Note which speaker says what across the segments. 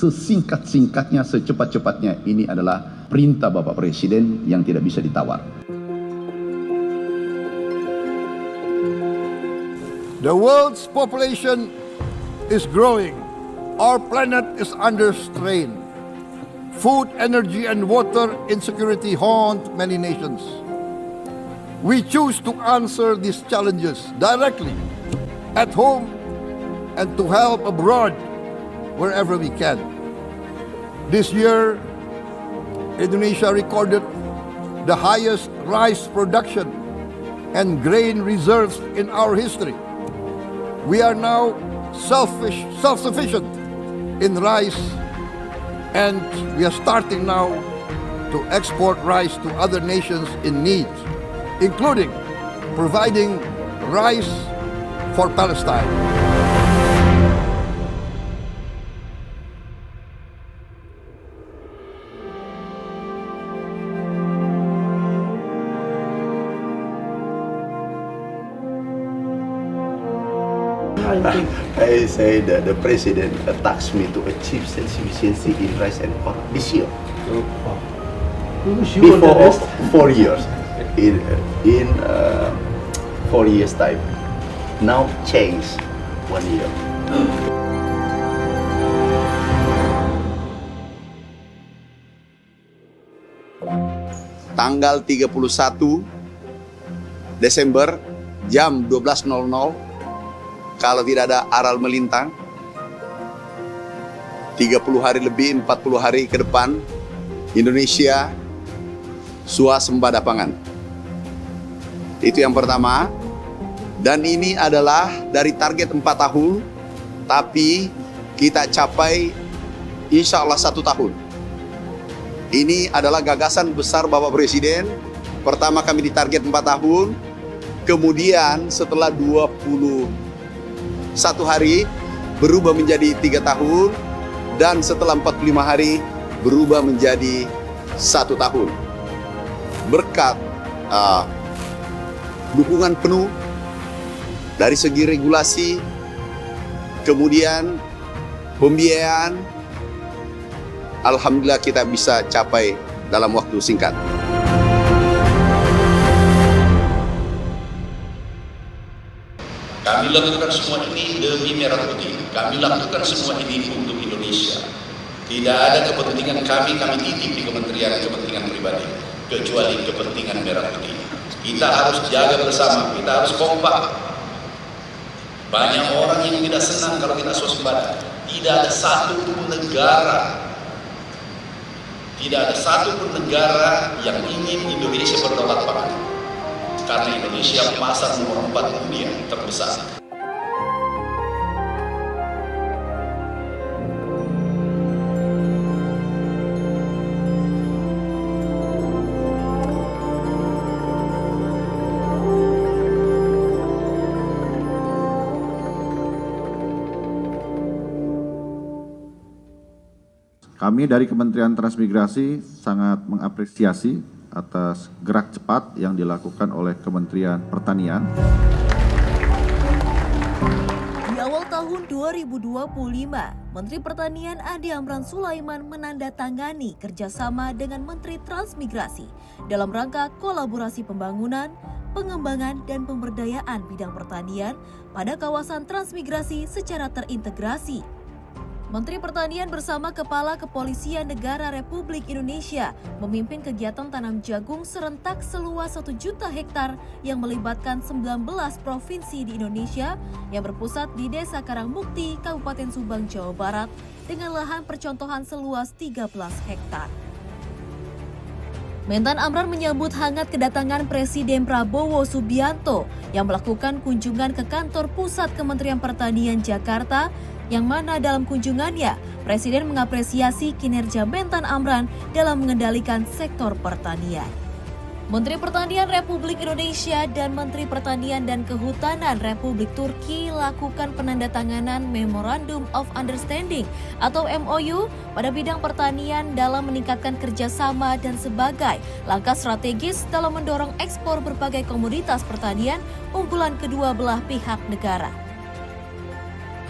Speaker 1: sesingkat-singkatnya, secepat-cepatnya. Ini adalah perintah Bapak Presiden yang tidak bisa ditawar.
Speaker 2: The world's population is growing. Our planet is under strain. Food, energy, and water insecurity haunt many nations. We choose to answer these challenges directly, at home, and to help abroad wherever we can. This year, Indonesia recorded the highest rice production and grain reserves in our history. We are now self-sufficient in rice, and we are starting now to export rice to other nations in need, including providing rice for Palestine.
Speaker 1: I say that the president tasked me to achieve self-sufficiency in rice and corn this year. Before 4 years, in 4 years time. Now change 1 year. Tanggal 31 Desember jam 12.00, kalau tidak ada aral melintang, 30 hari lebih, 40 hari ke depan, Indonesia swasembada pangan. Itu yang pertama. Dan ini adalah dari target 4 tahun, tapi kita capai insya Allah 1 tahun. Ini adalah gagasan besar Bapak Presiden. Pertama kami ditarget 4 tahun, kemudian setelah 21 hari berubah menjadi 3 tahun, dan setelah 45 hari berubah menjadi 1 tahun. Berkat dukungan penuh dari segi regulasi, kemudian pembiayaan, alhamdulillah kita bisa capai dalam waktu singkat.
Speaker 3: Kami lakukan semua ini demi merah putih. Kami lakukan semua ini untuk Indonesia. Tidak ada kepentingan kami titip di kepentingan pribadi, kecuali kepentingan merah putih. Kita harus jaga bersama, kita harus kompak. Banyak orang yang tidak senang kalau kita swasembada. Tidak ada satupun negara yang ingin Indonesia berdaulat pangan. Karena Indonesia pasar nomor 4 dunia terbesar.
Speaker 4: Kami dari Kementerian Transmigrasi sangat mengapresiasi atas gerak cepat yang dilakukan oleh Kementerian Pertanian.
Speaker 5: Di awal tahun 2025, Menteri Pertanian Andi Amran Sulaiman menandatangani kerjasama dengan Menteri Transmigrasi dalam rangka kolaborasi pembangunan, pengembangan, dan pemberdayaan bidang pertanian pada kawasan transmigrasi secara terintegrasi. Menteri Pertanian bersama Kepala Kepolisian Negara Republik Indonesia memimpin kegiatan tanam jagung serentak seluas 1 juta hektar yang melibatkan 19 provinsi di Indonesia yang berpusat di Desa Karangmukti, Kabupaten Subang, Jawa Barat dengan lahan percontohan seluas 13 hektar. Mentan Amran menyambut hangat kedatangan Presiden Prabowo Subianto yang melakukan kunjungan ke kantor pusat Kementerian Pertanian Jakarta, yang mana dalam kunjungannya Presiden mengapresiasi kinerja Mentan Amran dalam mengendalikan sektor pertanian. Menteri Pertanian Republik Indonesia dan Menteri Pertanian dan Kehutanan Republik Turki lakukan penandatanganan Memorandum of Understanding atau MOU pada bidang pertanian dalam meningkatkan kerjasama dan sebagai langkah strategis dalam mendorong ekspor berbagai komoditas pertanian unggulan kedua belah pihak negara.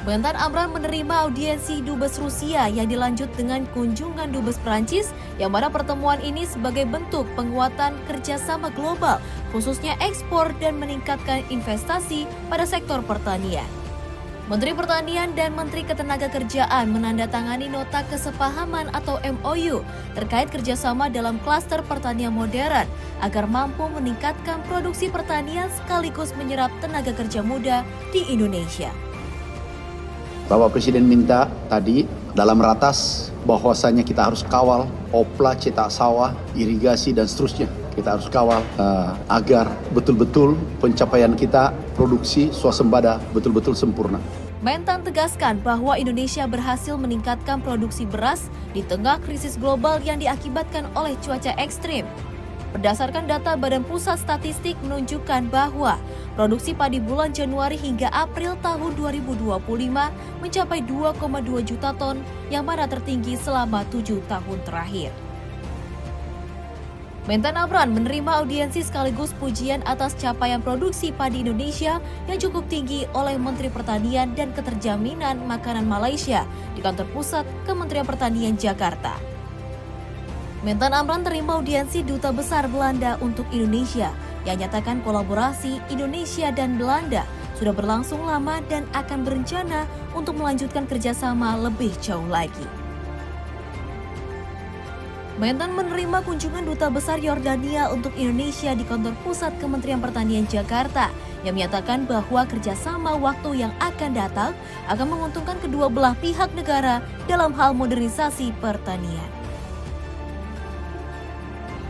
Speaker 5: Mentan Amran menerima audiensi Dubes Rusia yang dilanjut dengan kunjungan Dubes Prancis, yang mana pertemuan ini sebagai bentuk penguatan kerjasama global, khususnya ekspor dan meningkatkan investasi pada sektor pertanian. Menteri Pertanian dan Menteri Ketenagakerjaan menandatangani nota kesepahaman atau MOU terkait kerjasama dalam klaster pertanian modern agar mampu meningkatkan produksi pertanian sekaligus menyerap tenaga kerja muda di Indonesia.
Speaker 3: Bapak Presiden minta tadi dalam ratas bahwasanya kita harus kawal opla, cetak sawah, irigasi dan seterusnya. Kita harus kawal agar betul-betul pencapaian kita produksi swasembada betul-betul sempurna.
Speaker 5: Mentan tegaskan bahwa Indonesia berhasil meningkatkan produksi beras di tengah krisis global yang diakibatkan oleh cuaca ekstrim. Berdasarkan data Badan Pusat Statistik menunjukkan bahwa produksi padi bulan Januari hingga April tahun 2025 mencapai 2,2 juta ton yang mana tertinggi selama 7 tahun terakhir. Mentan Amran menerima audiensi sekaligus pujian atas capaian produksi padi Indonesia yang cukup tinggi oleh Menteri Pertanian dan Keterjaminan Makanan Malaysia di kantor pusat Kementerian Pertanian Jakarta. Mentan Amran terima audiensi Duta Besar Belanda untuk Indonesia yang nyatakan kolaborasi Indonesia dan Belanda sudah berlangsung lama dan akan berencana untuk melanjutkan kerjasama lebih jauh lagi. Mentan menerima kunjungan Duta Besar Yordania untuk Indonesia di kantor pusat Kementerian Pertanian Jakarta yang menyatakan bahwa kerjasama waktu yang akan datang akan menguntungkan kedua belah pihak negara dalam hal modernisasi pertanian.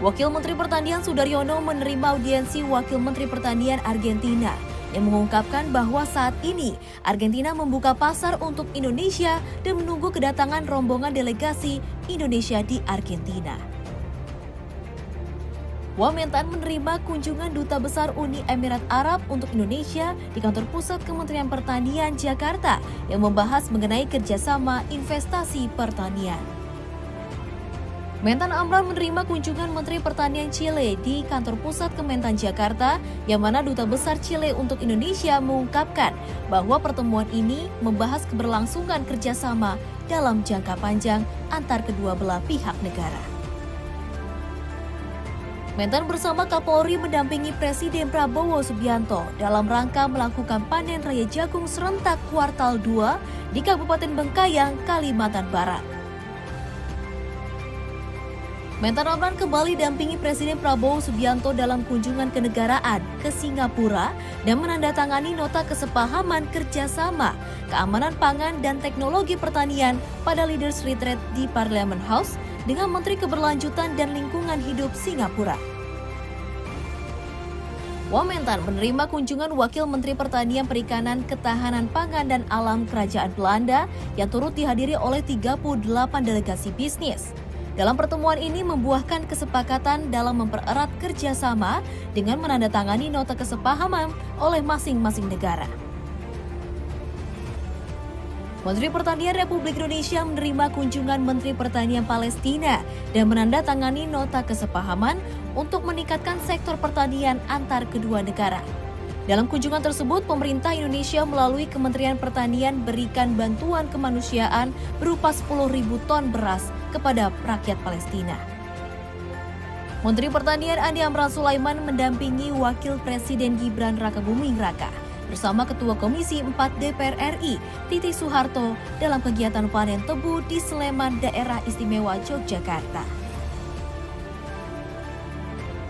Speaker 5: Wakil Menteri Pertanian Sudaryono menerima audiensi Wakil Menteri Pertanian Argentina yang mengungkapkan bahwa saat ini Argentina membuka pasar untuk Indonesia dan menunggu kedatangan rombongan delegasi Indonesia di Argentina. Mentan menerima kunjungan Duta Besar Uni Emirat Arab untuk Indonesia di kantor pusat Kementerian Pertanian Jakarta yang membahas mengenai kerjasama investasi pertanian. Mentan Amran menerima kunjungan Menteri Pertanian Chile di kantor pusat Kementan Jakarta, yang mana Duta Besar Chile untuk Indonesia mengungkapkan bahwa pertemuan ini membahas keberlangsungan kerjasama dalam jangka panjang antar kedua belah pihak negara. Mentan bersama Kapolri mendampingi Presiden Prabowo Subianto dalam rangka melakukan panen raya jagung serentak kuartal 2 di Kabupaten Bengkayang, Kalimantan Barat. Mentan Amran kembali dampingi Presiden Prabowo Subianto dalam kunjungan kenegaraan ke Singapura dan menandatangani nota kesepahaman kerjasama keamanan pangan dan teknologi pertanian pada Leaders Retreat di Parliament House dengan Menteri Keberlanjutan dan Lingkungan Hidup Singapura. Mentan menerima kunjungan Wakil Menteri Pertanian, Perikanan, Ketahanan Pangan dan Alam Kerajaan Belanda yang turut dihadiri oleh 38 delegasi bisnis. Dalam pertemuan ini membuahkan kesepakatan dalam mempererat kerjasama dengan menandatangani nota kesepahaman oleh masing-masing negara. Menteri Pertanian Republik Indonesia menerima kunjungan Menteri Pertanian Palestina dan menandatangani nota kesepahaman untuk meningkatkan sektor pertanian antar kedua negara. Dalam kunjungan tersebut, pemerintah Indonesia melalui Kementerian Pertanian berikan bantuan kemanusiaan berupa 10.000 ton beras kepada rakyat Palestina. Menteri Pertanian Andi Amran Sulaiman mendampingi Wakil Presiden Gibran Rakabuming Raka bersama Ketua Komisi 4 DPR RI Titi Soeharto dalam kegiatan panen tebu di Sleman, Daerah Istimewa Yogyakarta.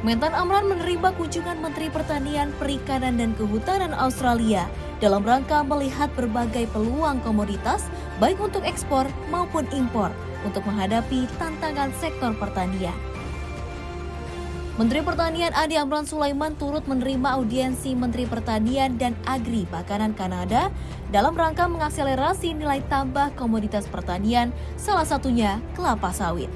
Speaker 5: Mentan Amran menerima kunjungan Menteri Pertanian, Perikanan dan Kehutanan Australia dalam rangka melihat berbagai peluang komoditas baik untuk ekspor maupun impor untuk menghadapi tantangan sektor pertanian. Menteri Pertanian Andi Amran Sulaiman turut menerima audiensi Menteri Pertanian dan Agri Makanan Kanada dalam rangka mengakselerasi nilai tambah komoditas pertanian, salah satunya kelapa sawit.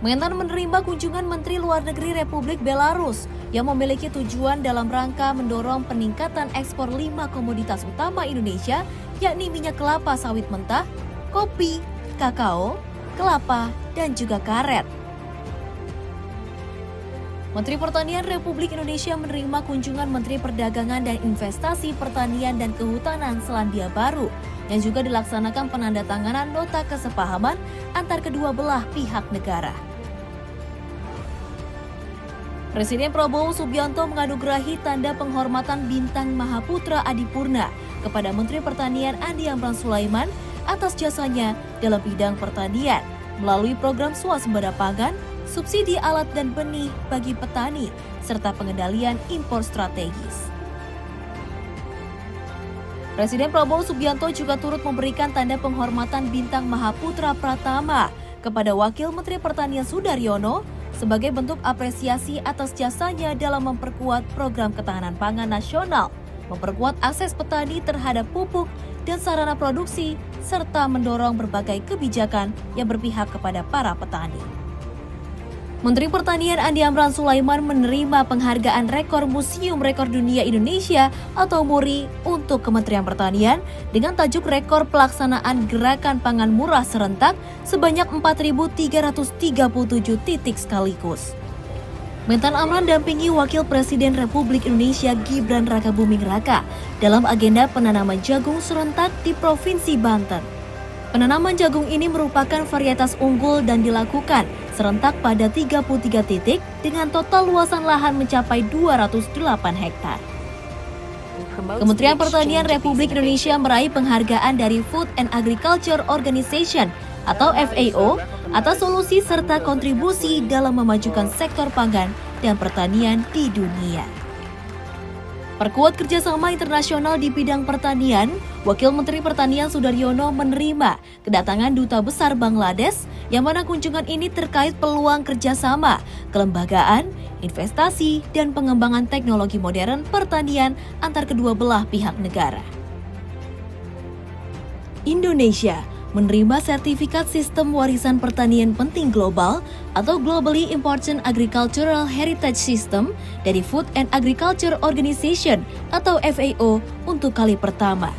Speaker 5: Mentan menerima kunjungan Menteri Luar Negeri Republik Belarus yang memiliki tujuan dalam rangka mendorong peningkatan ekspor 5 komoditas utama Indonesia, yakni minyak kelapa sawit mentah, kopi, kakao, kelapa, dan juga karet. Menteri Pertanian Republik Indonesia menerima kunjungan Menteri Perdagangan dan Investasi Pertanian dan Kehutanan Selandia Baru yang juga dilaksanakan penandatanganan nota kesepahaman antar kedua belah pihak negara. Presiden Prabowo Subianto menganugerahi tanda penghormatan Bintang Mahaputra Adipurna kepada Menteri Pertanian Andi Amran Sulaiman atas jasanya dalam bidang pertanian melalui program swasembada pangan, subsidi alat dan benih bagi petani, serta pengendalian impor strategis. Presiden Prabowo Subianto juga turut memberikan tanda penghormatan Bintang Mahaputra Pratama kepada Wakil Menteri Pertanian Sudaryono sebagai bentuk apresiasi atas jasanya dalam memperkuat program ketahanan pangan nasional, memperkuat akses petani terhadap pupuk dan sarana produksi, serta mendorong berbagai kebijakan yang berpihak kepada para petani. Menteri Pertanian Andi Amran Sulaiman menerima penghargaan rekor Museum Rekor Dunia Indonesia atau MURI untuk Kementerian Pertanian dengan tajuk rekor pelaksanaan gerakan pangan murah serentak sebanyak 4.337 titik sekaligus. Mentan Amran dampingi Wakil Presiden Republik Indonesia Gibran Rakabuming Raka dalam agenda penanaman jagung serentak di Provinsi Banten. Penanaman jagung ini merupakan varietas unggul dan dilakukan serentak pada 33 titik dengan total luasan lahan mencapai 208 hektar. Kementerian Pertanian Republik Indonesia meraih penghargaan dari Food and Agriculture Organization atau FAO atas solusi serta kontribusi dalam memajukan sektor pangan dan pertanian di dunia. Perkuat kerjasama internasional di bidang pertanian, Wakil Menteri Pertanian Sudaryono menerima kedatangan Duta Besar Bangladesh yang mana kunjungan ini terkait peluang kerjasama, kelembagaan, investasi, dan pengembangan teknologi modern pertanian antar kedua belah pihak negara. Indonesia menerima sertifikat Sistem Warisan Pertanian Penting Global atau Globally Important Agricultural Heritage System dari Food and Agriculture Organization atau FAO untuk kali pertama.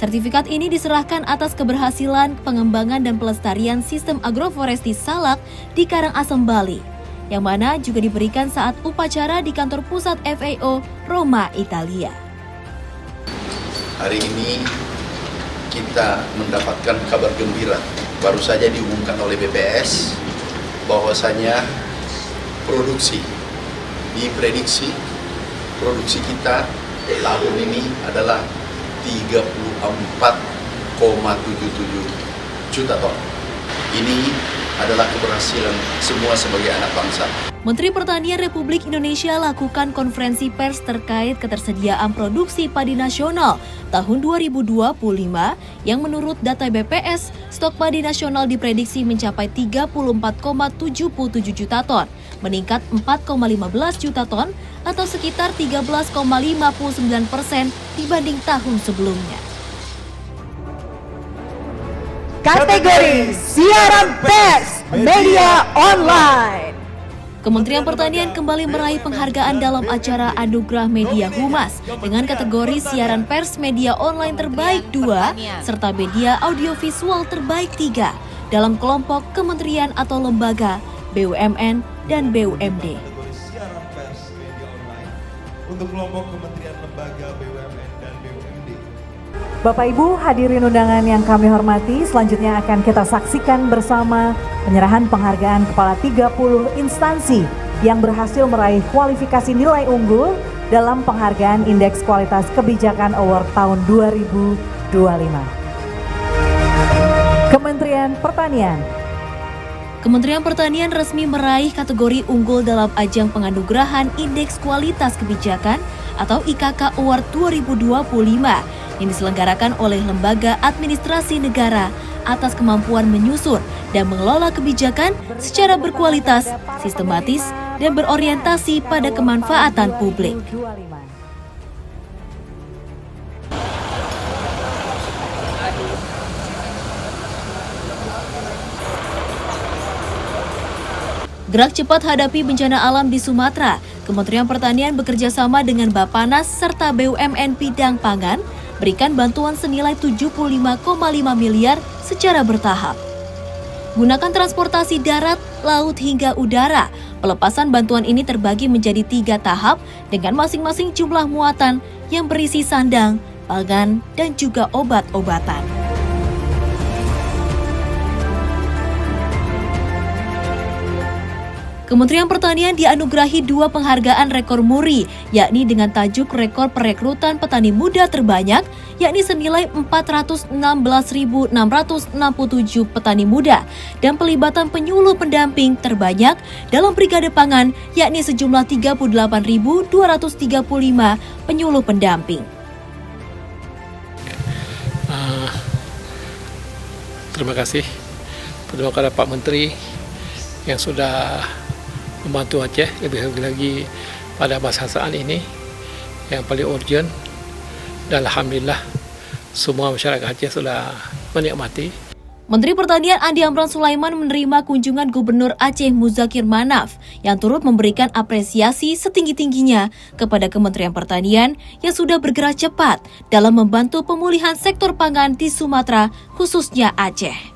Speaker 5: Sertifikat ini diserahkan atas keberhasilan pengembangan dan pelestarian sistem agroforesti Salak di Karangasem, Bali, yang mana juga diberikan saat upacara di kantor pusat FAO Roma, Italia.
Speaker 3: Hari ini kita mendapatkan kabar gembira. Baru saja diumumkan oleh BPS bahwasanya diprediksi produksi kita tahun ini adalah 34,77 juta ton. Ini adalah keberhasilan semua sebagai anak bangsa.
Speaker 5: Menteri Pertanian Republik Indonesia lakukan konferensi pers terkait ketersediaan produksi padi nasional tahun 2025 yang menurut data BPS, stok padi nasional diprediksi mencapai 34,77 juta ton, meningkat 4,15 juta ton atau sekitar 13,59% dibanding tahun sebelumnya.
Speaker 6: Kategori Siaran Pers Media Online.
Speaker 5: Kementerian Pertanian kembali meraih penghargaan dalam acara Anugerah Media Humas dengan kategori Siaran Pers Media Online Terbaik 2 serta Media Audiovisual Terbaik 3 dalam kelompok kementerian atau lembaga, BUMN, dan BUMD.
Speaker 7: Siaran Pers Media Online untuk kelompok kementerian, lembaga, BUMN, dan BUMD.
Speaker 6: Bapak Ibu hadirin undangan yang kami hormati, selanjutnya akan kita saksikan bersama penyerahan penghargaan kepala 30 instansi yang berhasil meraih kualifikasi nilai unggul dalam penghargaan Indeks Kualitas Kebijakan Award tahun 2025. Kementerian Pertanian.
Speaker 5: Kementerian Pertanian resmi meraih kategori unggul dalam ajang penganugerahan Indeks Kualitas Kebijakan atau IKK Award 2025 yang diselenggarakan oleh Lembaga Administrasi Negara atas kemampuan menyusun dan mengelola kebijakan secara berkualitas, sistematis, dan berorientasi pada kemanfaatan publik. Gerak cepat hadapi bencana alam di Sumatera, Kementerian Pertanian bekerja sama dengan Bappenas serta BUMN bidang pangan berikan bantuan senilai 75,5 miliar secara bertahap. Gunakan transportasi darat, laut hingga udara, Pelepasan bantuan ini terbagi menjadi 3 tahap dengan masing-masing jumlah muatan yang berisi sandang, pangan, dan juga obat-obatan. Kementerian Pertanian dianugerahi 2 penghargaan rekor muri, yakni dengan tajuk rekor perekrutan petani muda terbanyak, yakni senilai 416.667 petani muda, dan pelibatan penyuluh pendamping terbanyak dalam brigade pangan, yakni sejumlah 38.235 penyuluh pendamping.
Speaker 8: Terima kasih kepada Pak Menteri yang sudah membantu Aceh, lebih lagi pada masa saat ini yang paling urgent, dan alhamdulillah semua masyarakat Aceh sudah menikmati.
Speaker 5: Menteri Pertanian Andi Amran Sulaiman menerima kunjungan Gubernur Aceh Muzakir Manaf yang turut memberikan apresiasi setinggi-tingginya kepada Kementerian Pertanian yang sudah bergerak cepat dalam membantu pemulihan sektor pangan di Sumatera, khususnya Aceh.